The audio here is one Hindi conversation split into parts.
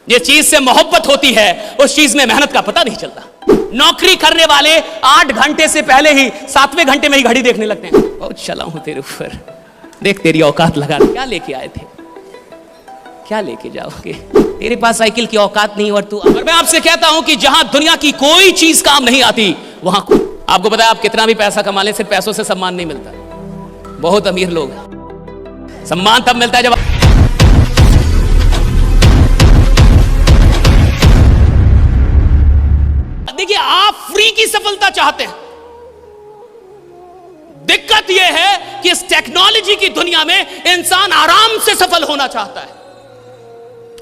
जिस चीज से मोहब्बत होती है उस चीज में मेहनत का पता नहीं चलता। नौकरी करने वाले 8 घंटे से पहले ही 7वें घंटे में ही घड़ी देखने लगते हैं। बहुत चला हूं तेरे ऊपर, देख तेरी औकात लगा। क्या लेके आए थे, क्या लेके जाओगे? तेरे पास साइकिल की औकात नहीं और तू। और मैं आपसे कहता हूं कि जहां दुनिया की कोई चीज काम नहीं आती वहां आपको पता है आप कितना भी पैसा कमा लें, सिर्फ पैसों से सम्मान नहीं मिलता। बहुत अमीर लोग सम्मान तब मिलता है जब देखिए आप फ्री की सफलता चाहते हैं। दिक्कत यह है कि इस टेक्नोलॉजी की दुनिया में इंसान आराम से सफल होना चाहता है।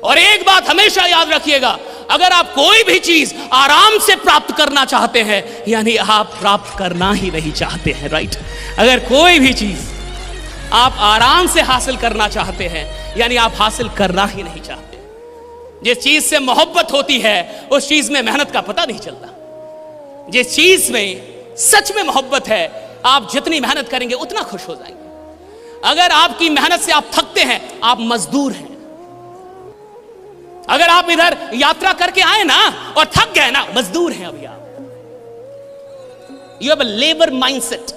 और एक बात हमेशा याद रखिएगा, अगर आप कोई भी चीज आराम से प्राप्त करना चाहते हैं यानी आप प्राप्त करना ही नहीं चाहते हैं, राइट? अगर कोई भी चीज आप आराम से हासिल करना चाहते हैं यानी आप हासिल करना ही नहीं चाहते। जिस चीज से मोहब्बत होती है उस चीज में मेहनत का पता नहीं चलता। जिस चीज में सच में मोहब्बत है आप जितनी मेहनत करेंगे उतना खुश हो जाएंगे। अगर आपकी मेहनत से आप थकते हैं आप मजदूर हैं। अगर आप इधर यात्रा करके आए ना और थक गए ना, मजदूर हैं अभी आप। You have a labour mindset.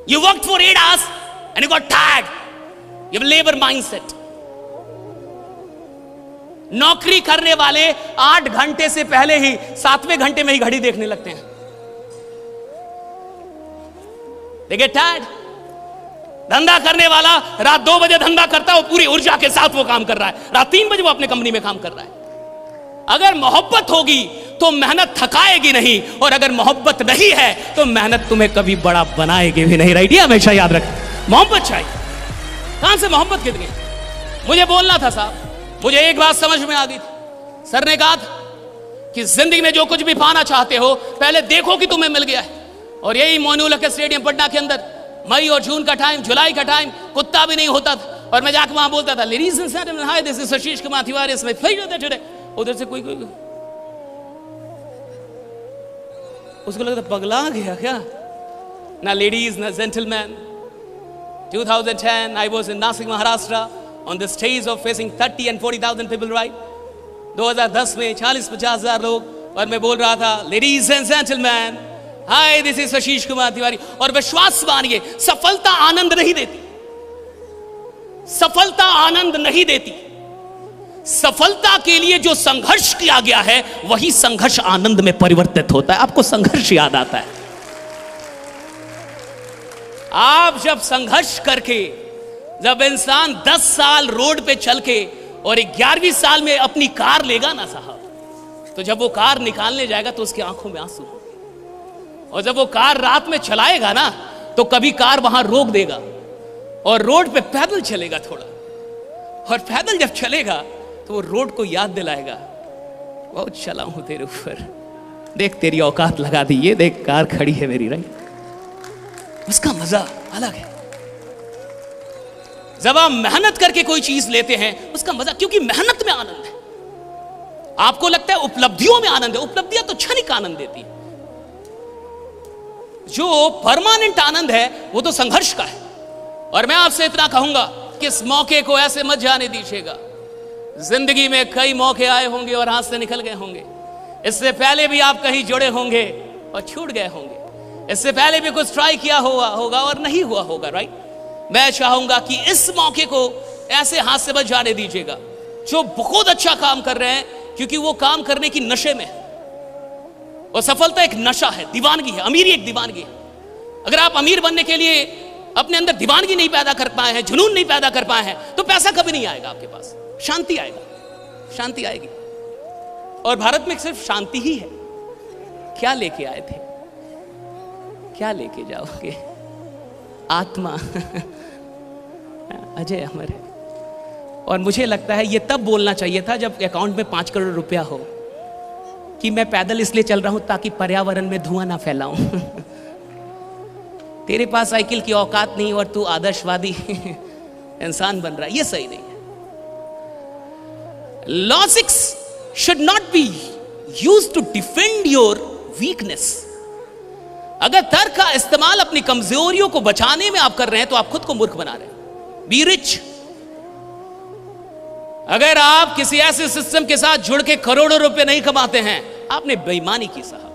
You worked for 8 hours and you got tired. You have labour mindset. नौकरी करने वाले 8 घंटे से पहले ही 7वें घंटे में ही घड़ी देखने लगते हैं। They get tired। धंधा करने वाला रात 2 बजे धंधा करता है, वो पूरी ऊर्जा के साथ वो काम कर रहा है। रात 3 बजे वो अपने कंपनी में काम कर रहा है। अगर मोहब्बत होगी तो मेहनत थकाएगी नहीं, और अगर मोहब्बत नहीं है तो मेहनत तुम्हें कभी बड़ा बनाएगी भी नहीं, राइट? ये हमेशा याद रखें। मोहब्बत चाहिए। कहां से मोहब्बत कितनी? मुझे बोलना था साहब, मुझे एक बात समझ में आ गई थी। सर ने कहा था कि जिंदगी में जो कुछ भी पाना चाहते हो पहले देखो कि तुम्हें मिल गया है। और यही मोइनुल हक स्टेडियम पटना के अंदर मई और जून का टाइम, जुलाई का टाइम, कुत्ता भी नहीं होता था और मैं जाकर वहां बोलता था, ladies and gentleman, hi this is Ashish Kumar Tiwari, इसमें टुडे। उधर से कोई उसको लगता पगला गया क्या? ना लेडीज ना gentleman. 2010 I was in Nasik, Maharashtra on the stage of facing 30 and 40,000 people, right? 2010 में 40-50 हजार लोग और मैं बोल रहा था, ladies and gentleman, hi this is Ashish Kumar Tiwari. और विश्वास मानिए, सफलता आनंद नहीं देती। सफलता आनंद नहीं देती। सफलता के लिए जो संघर्ष किया गया है वही संघर्ष आनंद में परिवर्तित होता है। आपको संघर्ष याद आता है? आप जब संघर्ष करके, जब इंसान 10 साल रोड पे चल के और 11वीं साल में अपनी कार लेगा ना साहब, तो जब वो कार निकालने जाएगा तो उसकी आंखों में आंसू होंगे। और जब वो कार रात में चलाएगा ना तो कभी कार वहां रोक देगा और रोड पे पैदल चलेगा थोड़ा, और पैदल जब चलेगा तो वो रोड को याद दिलाएगा, बहुत चला हूं तेरे ऊपर, देख तेरी औकात लगा दी, ये देख कार खड़ी है मेरी, राइट? उसका मजा अलग है। जब आप मेहनत करके कोई चीज लेते हैं उसका मजा, क्योंकि मेहनत में आनंद है। आपको लगता है उपलब्धियों में आनंद है, उपलब्धियां तो क्षणिक आनंद देती है। जो परमानेंट आनंद है वो तो संघर्ष का है। और मैं आपसे इतना कहूंगा कि इस मौके को ऐसे मत जाने दीजिएगा। जिंदगी में कई मौके आए होंगे और हाथ से निकल गए होंगे। इससे पहले भी आप कहीं जुड़े होंगे और छूट गए होंगे। इससे पहले भी कुछ ट्राई किया होगा और नहीं हुआ होगा, राइट? मैं चाहूंगा कि इस मौके को ऐसे हाथ से मत जाने दीजिएगा। जो बहुत अच्छा काम कर रहे हैं, क्योंकि वो काम करने की नशे में है। और सफलता एक नशा है, दीवानगी है। अमीरी एक दीवानगी है। अगर आप अमीर बनने के लिए अपने अंदर दीवानगी नहीं पैदा कर पाए हैं, जुनून नहीं पैदा कर पाए हैं, तो पैसा कभी नहीं आएगा आपके पास। शांति आएगा, शांति आएगी। और भारत में सिर्फ शांति ही है। क्या लेके आए थे, क्या लेके जाओगे? आत्मा अजय अमर है। और मुझे लगता है ये तब बोलना चाहिए था जब अकाउंट में 5 करोड़ रुपया हो, कि मैं पैदल इसलिए चल रहा हूं ताकि पर्यावरण में धुआं ना फैलाऊं। तेरे पास साइकिल की औकात नहीं और तू आदर्शवादी इंसान बन रहा है, ये सही नहीं है। Logics should not be used to defend your weakness. अगर तर्क का इस्तेमाल अपनी कमजोरियों को बचाने में आप कर रहे हैं तो आप खुद को मूर्ख बना रहे हैं। बी रिच, अगर आप किसी ऐसे सिस्टम के साथ जुड़ के करोड़ों रुपए नहीं कमाते हैं, आपने बेईमानी की साहब।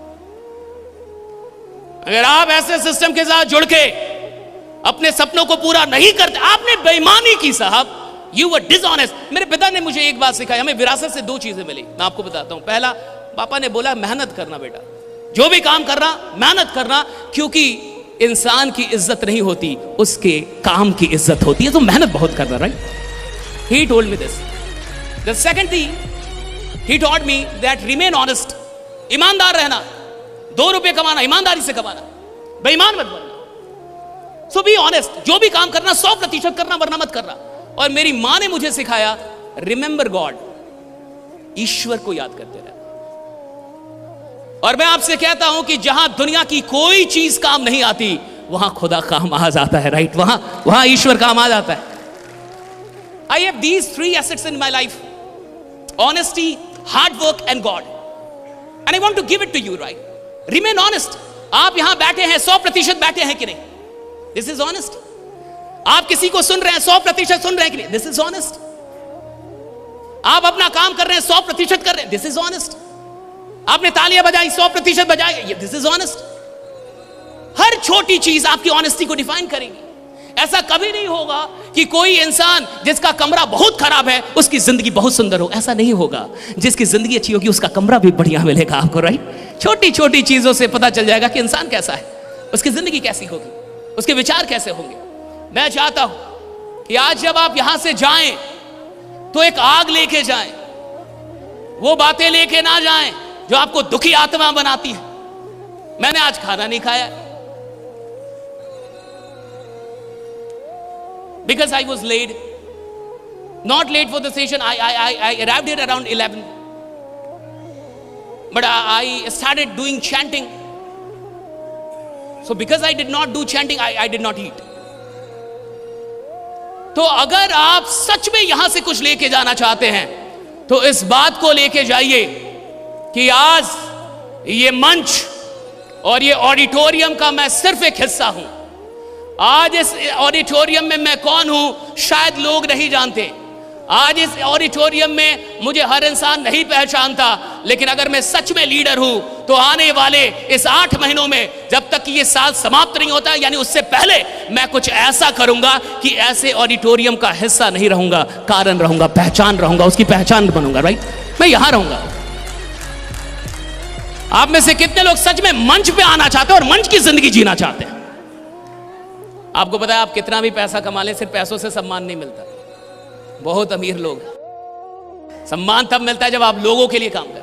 अगर आप ऐसे सिस्टम के साथ जुड़ के अपने सपनों को पूरा नहीं करते, आपने बेईमानी की साहब। You were dishonest. मेरे पिता ने मुझे एक बात सिखाई, हमें विरासत से 2 चीजें मिली, मैं आपको बताता हूं। पहला, पापा ने बोला मेहनत करना बेटा, जो भी काम करना मेहनत करना, क्योंकि इंसान की इज्जत नहीं होती, उसके काम की इज्जत होती है, तो मेहनत बहुत करना। Right, he told me this. The second thing he taught me that remain honest, ईमानदार रहना, 2 रुपए कमाना ईमानदारी से कमाना, बेईमान मत बनना। सो बी ऑनेस्ट, जो भी काम करना 100% करना, वरना मत करना। और मेरी मां ने मुझे सिखाया रिमेंबर गॉड, ईश्वर को याद करते रहना। और मैं आपसे कहता हूं कि जहां दुनिया की कोई चीज काम नहीं आती, वहां खुदा काम आ जाता है। राइट, वहां ईश्वर काम आ जाता है। I have these 3 assets in my life: honesty, hard work and God. And I want to give it to you, right? Remain honest. आप यहां बैठे हैं, 100% बैठे हैं कि नहीं? This is honest. आप किसी को सुन रहे हैं, 100% सुन रहे हैं कि नहीं? This is honest. आप अपना काम कर रहे हैं, 100% कर रहे हैं, This is honest. आपने तालियां बजाई, 100% बजाई, This is honest. हर छोटी चीज आपकी ऑनेस्टी को डिफाइन करेगी। ऐसा कभी नहीं होगा कि कोई इंसान जिसका कमरा बहुत खराब है उसकी जिंदगी बहुत सुंदर हो, ऐसा नहीं होगा। जिसकी जिंदगी अच्छी होगी उसका कमरा भी बढ़िया मिलेगा आपको। राइट, छोटी छोटी चीजों से पता चल जाएगा कि इंसान कैसा है, उसकी जिंदगी कैसी होगी, उसके विचार कैसे होंगे। मैं चाहता हूं कि आज जब आप यहां से जाएं तो एक आग लेके जाएं, वो बातें लेके ना जाएं जो आपको दुखी आत्मा बनाती है। मैंने आज खाना नहीं खाया because I was late, not late for the session. I arrived here around 11, but I started doing chanting. So because I did not do chanting, I did not eat. तो अगर आप सच में यहां से कुछ लेके जाना चाहते हैं तो इस बात को लेके जाइए कि आज ये मंच और ये ऑडिटोरियम का मैं सिर्फ एक हिस्सा हूं। आज इस ऑडिटोरियम में मैं कौन हूं शायद लोग नहीं जानते। आज इस ऑडिटोरियम में मुझे हर इंसान नहीं पहचानता, लेकिन अगर मैं सच में लीडर हूं तो आने वाले इस 8 महीनों में, जब तक कि ये साल समाप्त नहीं होता, यानी उससे पहले, मैं कुछ ऐसा करूंगा कि ऐसे ऑडिटोरियम का हिस्सा नहीं रहूंगा, कारण रहूंगा, पहचान रहूंगा, उसकी पहचान बनूंगा। राइट, मैं यहां रहूंगा। आप में से कितने लोग सच में मंच पे आना चाहते हैं और मंच की जिंदगी जीना चाहते हैं? आपको पता है, आप कितना भी पैसा कमा लें, सिर्फ पैसों से सम्मान नहीं मिलता। बहुत अमीर लोग, सम्मान तब मिलता है जब आप लोगों के लिए काम करें।